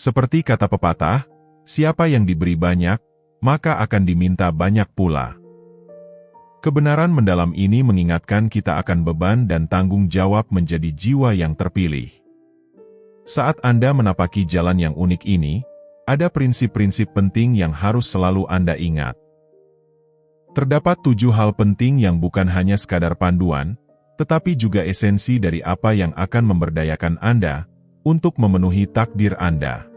Seperti kata pepatah, siapa yang diberi banyak, maka akan diminta banyak pula. Kebenaran mendalam ini mengingatkan kita akan beban dan tanggung jawab menjadi jiwa yang terpilih. Saat Anda menapaki jalan yang unik ini, ada prinsip-prinsip penting yang harus selalu Anda ingat. Terdapat 7 hal penting yang bukan hanya sekadar panduan, tetapi juga esensi dari apa yang akan memberdayakan Anda untuk memenuhi takdir Anda.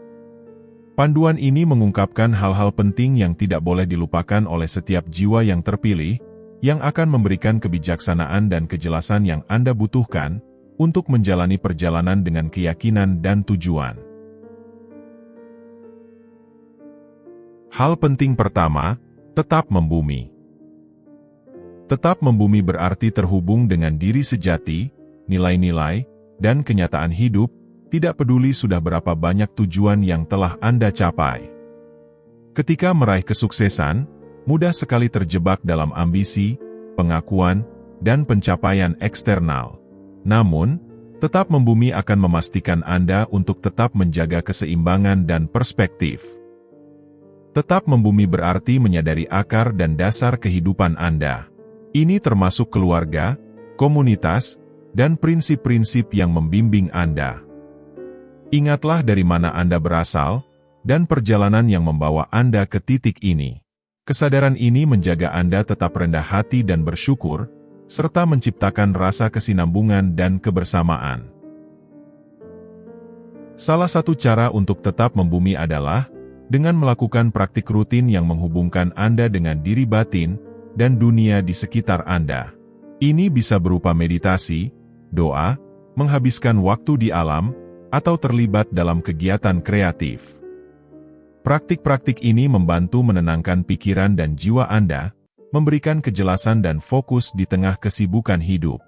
Panduan ini mengungkapkan hal-hal penting yang tidak boleh dilupakan oleh setiap jiwa yang terpilih, yang akan memberikan kebijaksanaan dan kejelasan yang Anda butuhkan untuk menjalani perjalanan dengan keyakinan dan tujuan. Hal penting pertama, tetap membumi. Tetap membumi berarti terhubung dengan diri sejati, nilai-nilai, dan kenyataan hidup, tidak peduli sudah berapa banyak tujuan yang telah Anda capai. Ketika meraih kesuksesan, mudah sekali terjebak dalam ambisi, pengakuan, dan pencapaian eksternal. Namun, tetap membumi akan memastikan Anda untuk tetap menjaga keseimbangan dan perspektif. Tetap membumi berarti menyadari akar dan dasar kehidupan Anda. Ini termasuk keluarga, komunitas, dan prinsip-prinsip yang membimbing Anda. Ingatlah dari mana Anda berasal, dan perjalanan yang membawa Anda ke titik ini. Kesadaran ini menjaga Anda tetap rendah hati dan bersyukur, serta menciptakan rasa kesinambungan dan kebersamaan. Salah satu cara untuk tetap membumi adalah dengan melakukan praktik rutin yang menghubungkan Anda dengan diri batin dan dunia di sekitar Anda. Ini bisa berupa meditasi, doa, menghabiskan waktu di alam, atau terlibat dalam kegiatan kreatif. Praktik-praktik ini membantu menenangkan pikiran dan jiwa Anda, memberikan kejelasan dan fokus di tengah kesibukan hidup.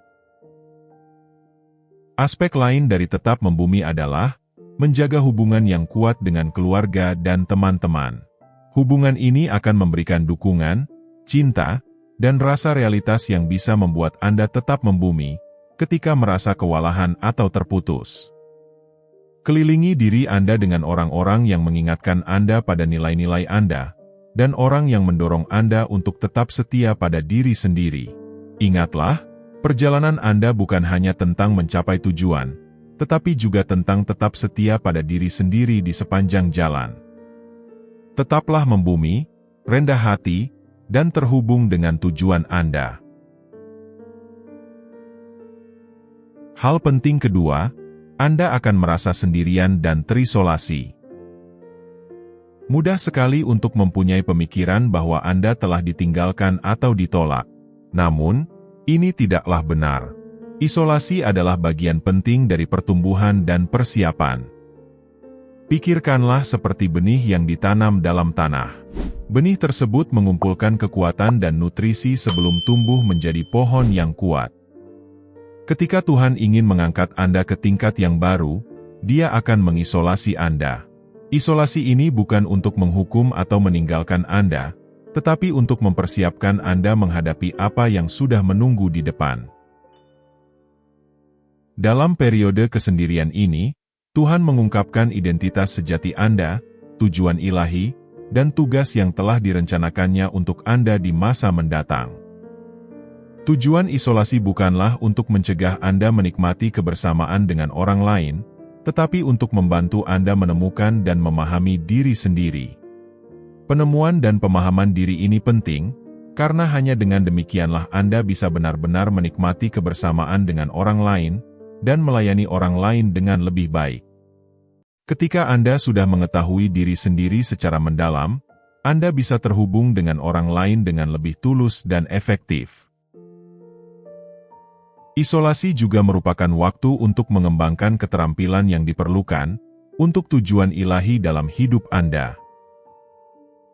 Aspek lain dari tetap membumi adalah menjaga hubungan yang kuat dengan keluarga dan teman-teman. Hubungan ini akan memberikan dukungan, cinta, dan rasa realitas yang bisa membuat Anda tetap membumi ketika merasa kewalahan atau terputus. Kelilingi diri Anda dengan orang-orang yang mengingatkan Anda pada nilai-nilai Anda, dan orang yang mendorong Anda untuk tetap setia pada diri sendiri. Ingatlah, perjalanan Anda bukan hanya tentang mencapai tujuan, tetapi juga tentang tetap setia pada diri sendiri di sepanjang jalan. Tetaplah membumi, rendah hati, dan terhubung dengan tujuan Anda. Hal penting kedua, Anda akan merasa sendirian dan terisolasi. Mudah sekali untuk mempunyai pemikiran bahwa Anda telah ditinggalkan atau ditolak. Namun, ini tidaklah benar. Isolasi adalah bagian penting dari pertumbuhan dan persiapan. Pikirkanlah seperti benih yang ditanam dalam tanah. Benih tersebut mengumpulkan kekuatan dan nutrisi sebelum tumbuh menjadi pohon yang kuat. Ketika Tuhan ingin mengangkat Anda ke tingkat yang baru, Dia akan mengisolasi Anda. Isolasi ini bukan untuk menghukum atau meninggalkan Anda, tetapi untuk mempersiapkan Anda menghadapi apa yang sudah menunggu di depan. Dalam periode kesendirian ini, Tuhan mengungkapkan identitas sejati Anda, tujuan ilahi, dan tugas yang telah direncanakannya untuk Anda di masa mendatang. Tujuan isolasi bukanlah untuk mencegah Anda menikmati kebersamaan dengan orang lain, tetapi untuk membantu Anda menemukan dan memahami diri sendiri. Penemuan dan pemahaman diri ini penting, karena hanya dengan demikianlah Anda bisa benar-benar menikmati kebersamaan dengan orang lain, dan melayani orang lain dengan lebih baik. Ketika Anda sudah mengetahui diri sendiri secara mendalam, Anda bisa terhubung dengan orang lain dengan lebih tulus dan efektif. Isolasi juga merupakan waktu untuk mengembangkan keterampilan yang diperlukan untuk tujuan ilahi dalam hidup Anda.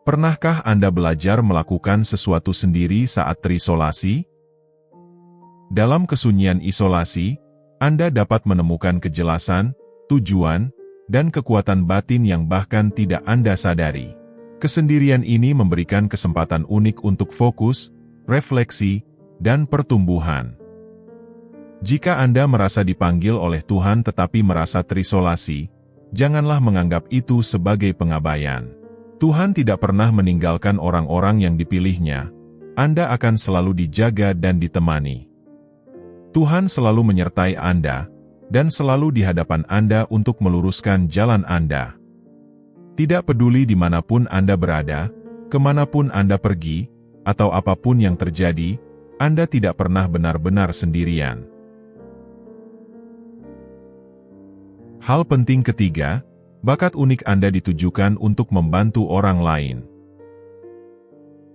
Pernahkah Anda belajar melakukan sesuatu sendiri saat terisolasi? Dalam kesunyian isolasi, Anda dapat menemukan kejelasan, tujuan, dan kekuatan batin yang bahkan tidak Anda sadari. Kesendirian ini memberikan kesempatan unik untuk fokus, refleksi, dan pertumbuhan. Jika Anda merasa dipanggil oleh Tuhan tetapi merasa terisolasi, janganlah menganggap itu sebagai pengabaian. Tuhan tidak pernah meninggalkan orang-orang yang dipilihnya. Anda akan selalu dijaga dan ditemani. Tuhan selalu menyertai Anda, dan selalu di hadapan Anda untuk meluruskan jalan Anda. Tidak peduli dimanapun Anda berada, kemanapun Anda pergi, atau apapun yang terjadi, Anda tidak pernah benar-benar sendirian. Hal penting ketiga, bakat unik Anda ditujukan untuk membantu orang lain.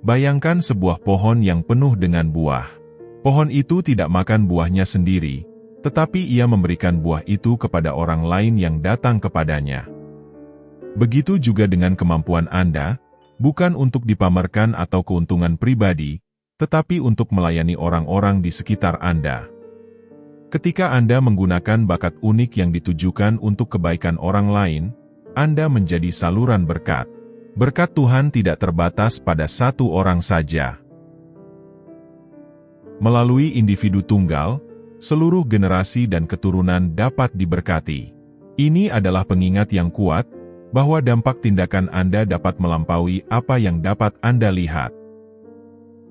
Bayangkan sebuah pohon yang penuh dengan buah. Pohon itu tidak makan buahnya sendiri, tetapi ia memberikan buah itu kepada orang lain yang datang kepadanya. Begitu juga dengan kemampuan Anda, bukan untuk dipamerkan atau keuntungan pribadi, tetapi untuk melayani orang-orang di sekitar Anda. Ketika Anda menggunakan bakat unik yang ditujukan untuk kebaikan orang lain, Anda menjadi saluran berkat. Berkat Tuhan tidak terbatas pada satu orang saja. Melalui individu tunggal, seluruh generasi dan keturunan dapat diberkati. Ini adalah pengingat yang kuat, bahwa dampak tindakan Anda dapat melampaui apa yang dapat Anda lihat.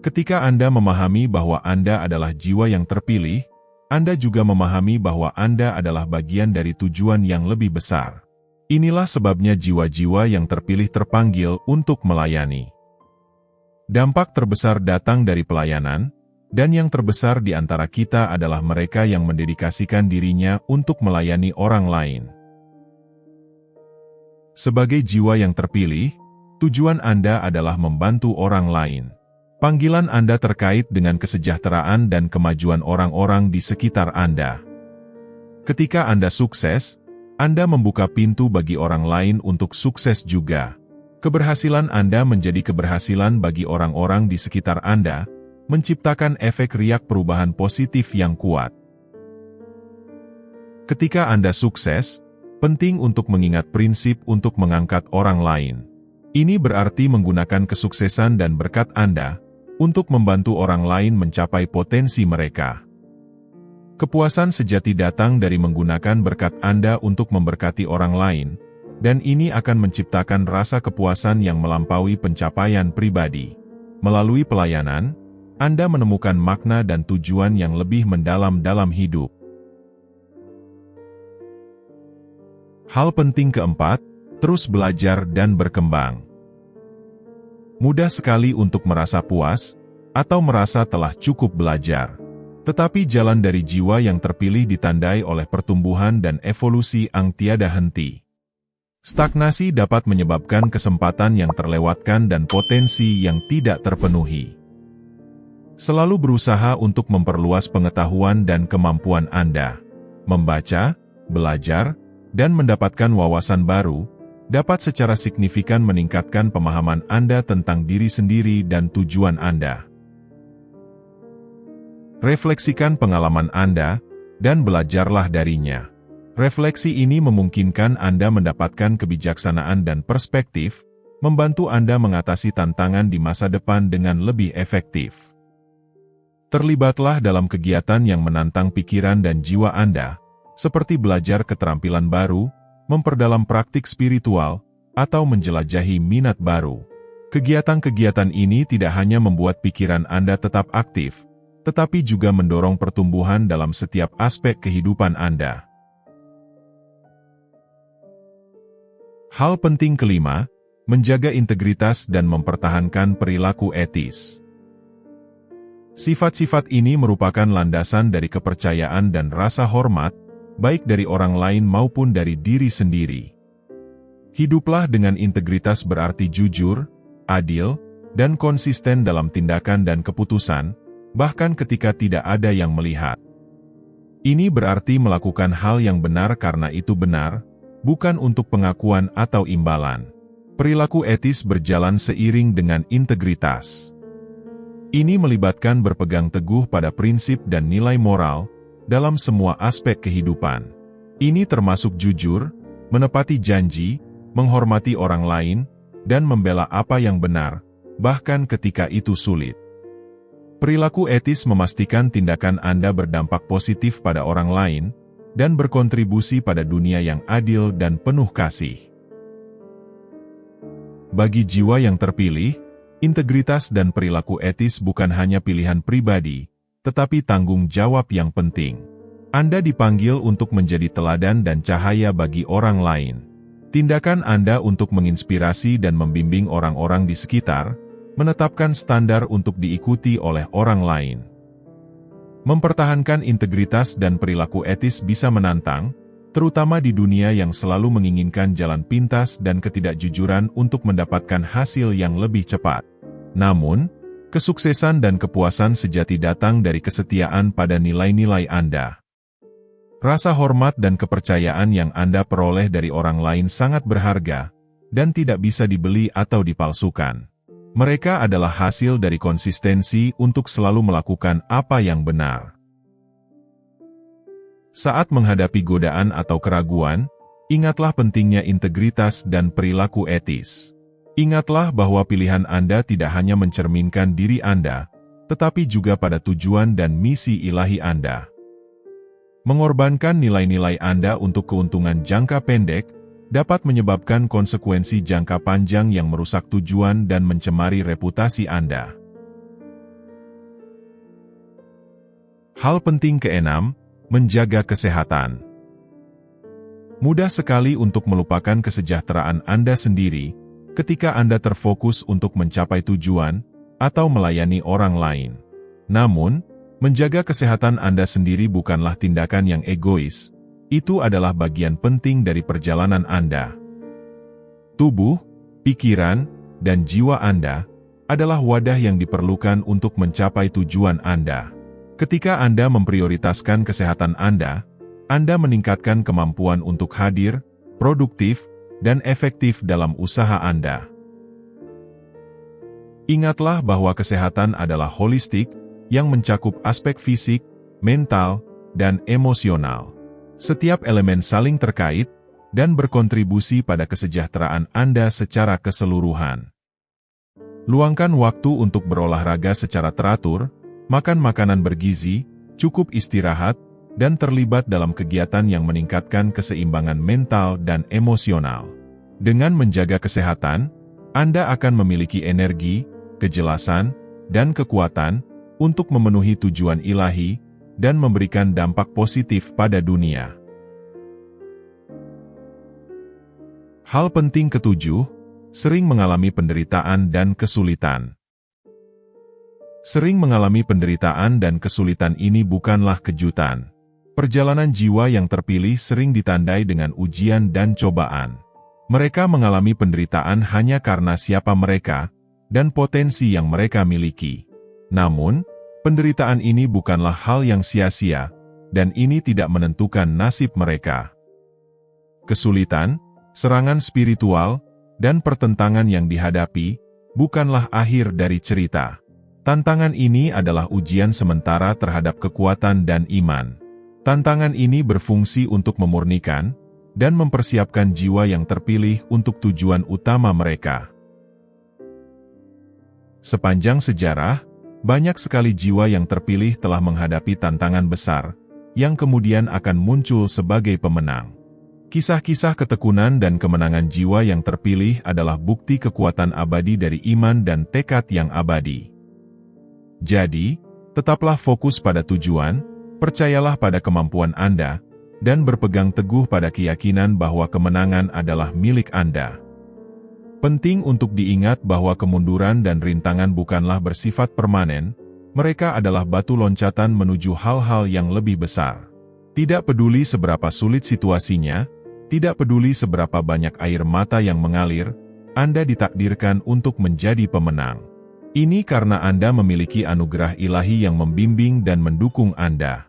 Ketika Anda memahami bahwa Anda adalah jiwa yang terpilih, Anda juga memahami bahwa Anda adalah bagian dari tujuan yang lebih besar. Inilah sebabnya jiwa-jiwa yang terpilih terpanggil untuk melayani. Dampak terbesar datang dari pelayanan, dan yang terbesar di antara kita adalah mereka yang mendedikasikan dirinya untuk melayani orang lain. Sebagai jiwa yang terpilih, tujuan Anda adalah membantu orang lain. Panggilan Anda terkait dengan kesejahteraan dan kemajuan orang-orang di sekitar Anda. Ketika Anda sukses, Anda membuka pintu bagi orang lain untuk sukses juga. Keberhasilan Anda menjadi keberhasilan bagi orang-orang di sekitar Anda, menciptakan efek riak perubahan positif yang kuat. Ketika Anda sukses, penting untuk mengingat prinsip untuk mengangkat orang lain. Ini berarti menggunakan kesuksesan dan berkat Anda untuk membantu orang lain mencapai potensi mereka. Kepuasan sejati datang dari menggunakan berkat Anda untuk memberkati orang lain, dan ini akan menciptakan rasa kepuasan yang melampaui pencapaian pribadi. Melalui pelayanan, Anda menemukan makna dan tujuan yang lebih mendalam dalam hidup. Hal penting keempat, terus belajar dan berkembang. Mudah sekali untuk merasa puas, atau merasa telah cukup belajar. Tetapi jalan dari jiwa yang terpilih ditandai oleh pertumbuhan dan evolusi yang tiada henti. Stagnasi dapat menyebabkan kesempatan yang terlewatkan dan potensi yang tidak terpenuhi. Selalu berusaha untuk memperluas pengetahuan dan kemampuan Anda. Membaca, belajar, dan mendapatkan wawasan baru, dapat secara signifikan meningkatkan pemahaman Anda tentang diri sendiri dan tujuan Anda. Refleksikan pengalaman Anda, dan belajarlah darinya. Refleksi ini memungkinkan Anda mendapatkan kebijaksanaan dan perspektif, membantu Anda mengatasi tantangan di masa depan dengan lebih efektif. Terlibatlah dalam kegiatan yang menantang pikiran dan jiwa Anda, seperti belajar keterampilan baru, memperdalam praktik spiritual, atau menjelajahi minat baru. Kegiatan-kegiatan ini tidak hanya membuat pikiran Anda tetap aktif, tetapi juga mendorong pertumbuhan dalam setiap aspek kehidupan Anda. Hal penting kelima, menjaga integritas dan mempertahankan perilaku etis. Sifat-sifat ini merupakan landasan dari kepercayaan dan rasa hormat, baik dari orang lain maupun dari diri sendiri. Hiduplah dengan integritas berarti jujur, adil, dan konsisten dalam tindakan dan keputusan, bahkan ketika tidak ada yang melihat. Ini berarti melakukan hal yang benar karena itu benar, bukan untuk pengakuan atau imbalan. Perilaku etis berjalan seiring dengan integritas. Ini melibatkan berpegang teguh pada prinsip dan nilai moral, dalam semua aspek kehidupan. Ini termasuk jujur, menepati janji, menghormati orang lain, dan membela apa yang benar, bahkan ketika itu sulit. Perilaku etis memastikan tindakan Anda berdampak positif pada orang lain, dan berkontribusi pada dunia yang adil dan penuh kasih. Bagi jiwa yang terpilih, integritas dan perilaku etis bukan hanya pilihan pribadi, tetapi tanggung jawab yang penting. Anda dipanggil untuk menjadi teladan dan cahaya bagi orang lain. Tindakan Anda untuk menginspirasi dan membimbing orang-orang di sekitar, menetapkan standar untuk diikuti oleh orang lain. Mempertahankan integritas dan perilaku etis bisa menantang, terutama di dunia yang selalu menginginkan jalan pintas dan ketidakjujuran untuk mendapatkan hasil yang lebih cepat. Namun, kesuksesan dan kepuasan sejati datang dari kesetiaan pada nilai-nilai Anda. Rasa hormat dan kepercayaan yang Anda peroleh dari orang lain sangat berharga, dan tidak bisa dibeli atau dipalsukan. Mereka adalah hasil dari konsistensi untuk selalu melakukan apa yang benar. Saat menghadapi godaan atau keraguan, ingatlah pentingnya integritas dan perilaku etis. Ingatlah bahwa pilihan Anda tidak hanya mencerminkan diri Anda, tetapi juga pada tujuan dan misi ilahi Anda. Mengorbankan nilai-nilai Anda untuk keuntungan jangka pendek dapat menyebabkan konsekuensi jangka panjang yang merusak tujuan dan mencemari reputasi Anda. Hal penting keenam, menjaga kesehatan. Mudah sekali untuk melupakan kesejahteraan Anda sendiri ketika Anda terfokus untuk mencapai tujuan atau melayani orang lain. Namun, menjaga kesehatan Anda sendiri bukanlah tindakan yang egois. Itu adalah bagian penting dari perjalanan Anda. Tubuh, pikiran, dan jiwa Anda adalah wadah yang diperlukan untuk mencapai tujuan Anda. Ketika Anda memprioritaskan kesehatan Anda meningkatkan kemampuan untuk hadir, produktif, dan efektif dalam usaha Anda. Ingatlah bahwa kesehatan adalah holistik, yang mencakup aspek fisik, mental, dan emosional. Setiap elemen saling terkait, dan berkontribusi pada kesejahteraan Anda secara keseluruhan. Luangkan waktu untuk berolahraga secara teratur, makan makanan bergizi, cukup istirahat, dan terlibat dalam kegiatan yang meningkatkan keseimbangan mental dan emosional. Dengan menjaga kesehatan, Anda akan memiliki energi, kejelasan, dan kekuatan untuk memenuhi tujuan ilahi dan memberikan dampak positif pada dunia. Hal penting ketujuh, sering mengalami penderitaan dan kesulitan. Sering mengalami penderitaan dan kesulitan ini bukanlah kejutan. Perjalanan jiwa yang terpilih sering ditandai dengan ujian dan cobaan. Mereka mengalami penderitaan hanya karena siapa mereka dan potensi yang mereka miliki. Namun, penderitaan ini bukanlah hal yang sia-sia, dan ini tidak menentukan nasib mereka. Kesulitan, serangan spiritual, dan pertentangan yang dihadapi bukanlah akhir dari cerita. Tantangan ini adalah ujian sementara terhadap kekuatan dan iman. Tantangan ini berfungsi untuk memurnikan dan mempersiapkan jiwa yang terpilih untuk tujuan utama mereka. Sepanjang sejarah, banyak sekali jiwa yang terpilih telah menghadapi tantangan besar, yang kemudian akan muncul sebagai pemenang. Kisah-kisah ketekunan dan kemenangan jiwa yang terpilih adalah bukti kekuatan abadi dari iman dan tekad yang abadi. Jadi, tetaplah fokus pada tujuan, percayalah pada kemampuan Anda, dan berpegang teguh pada keyakinan bahwa kemenangan adalah milik Anda. Penting untuk diingat bahwa kemunduran dan rintangan bukanlah bersifat permanen, mereka adalah batu loncatan menuju hal-hal yang lebih besar. Tidak peduli seberapa sulit situasinya, tidak peduli seberapa banyak air mata yang mengalir, Anda ditakdirkan untuk menjadi pemenang. Ini karena Anda memiliki anugerah ilahi yang membimbing dan mendukung Anda.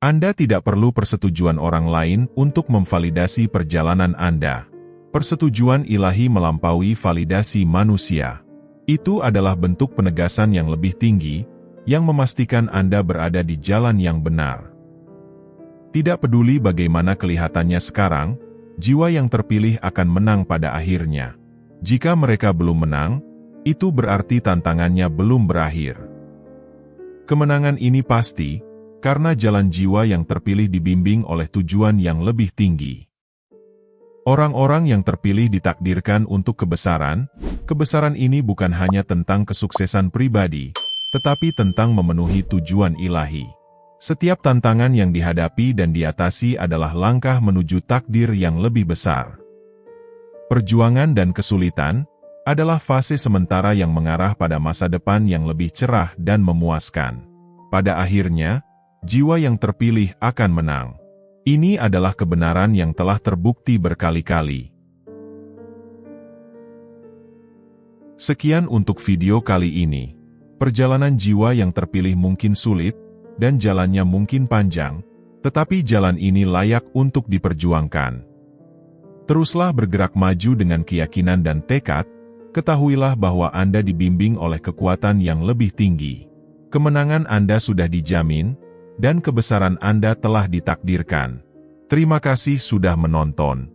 Anda tidak perlu persetujuan orang lain untuk memvalidasi perjalanan Anda. Persetujuan ilahi melampaui validasi manusia. Itu adalah bentuk penegasan yang lebih tinggi, yang memastikan Anda berada di jalan yang benar. Tidak peduli bagaimana kelihatannya sekarang, jiwa yang terpilih akan menang pada akhirnya. Jika mereka belum menang, itu berarti tantangannya belum berakhir. Kemenangan ini pasti, karena jalan jiwa yang terpilih dibimbing oleh tujuan yang lebih tinggi. Orang-orang yang terpilih ditakdirkan untuk kebesaran. Kebesaran ini bukan hanya tentang kesuksesan pribadi, tetapi tentang memenuhi tujuan ilahi. Setiap tantangan yang dihadapi dan diatasi adalah langkah menuju takdir yang lebih besar. Perjuangan dan kesulitan adalah fase sementara yang mengarah pada masa depan yang lebih cerah dan memuaskan. Pada akhirnya, jiwa yang terpilih akan menang. Ini adalah kebenaran yang telah terbukti berkali-kali. Sekian untuk video kali ini. Perjalanan jiwa yang terpilih mungkin sulit, dan jalannya mungkin panjang, tetapi jalan ini layak untuk diperjuangkan. Teruslah bergerak maju dengan keyakinan dan tekad, ketahuilah bahwa Anda dibimbing oleh kekuatan yang lebih tinggi. Kemenangan Anda sudah dijamin, dan kebesaran Anda telah ditakdirkan. Terima kasih sudah menonton.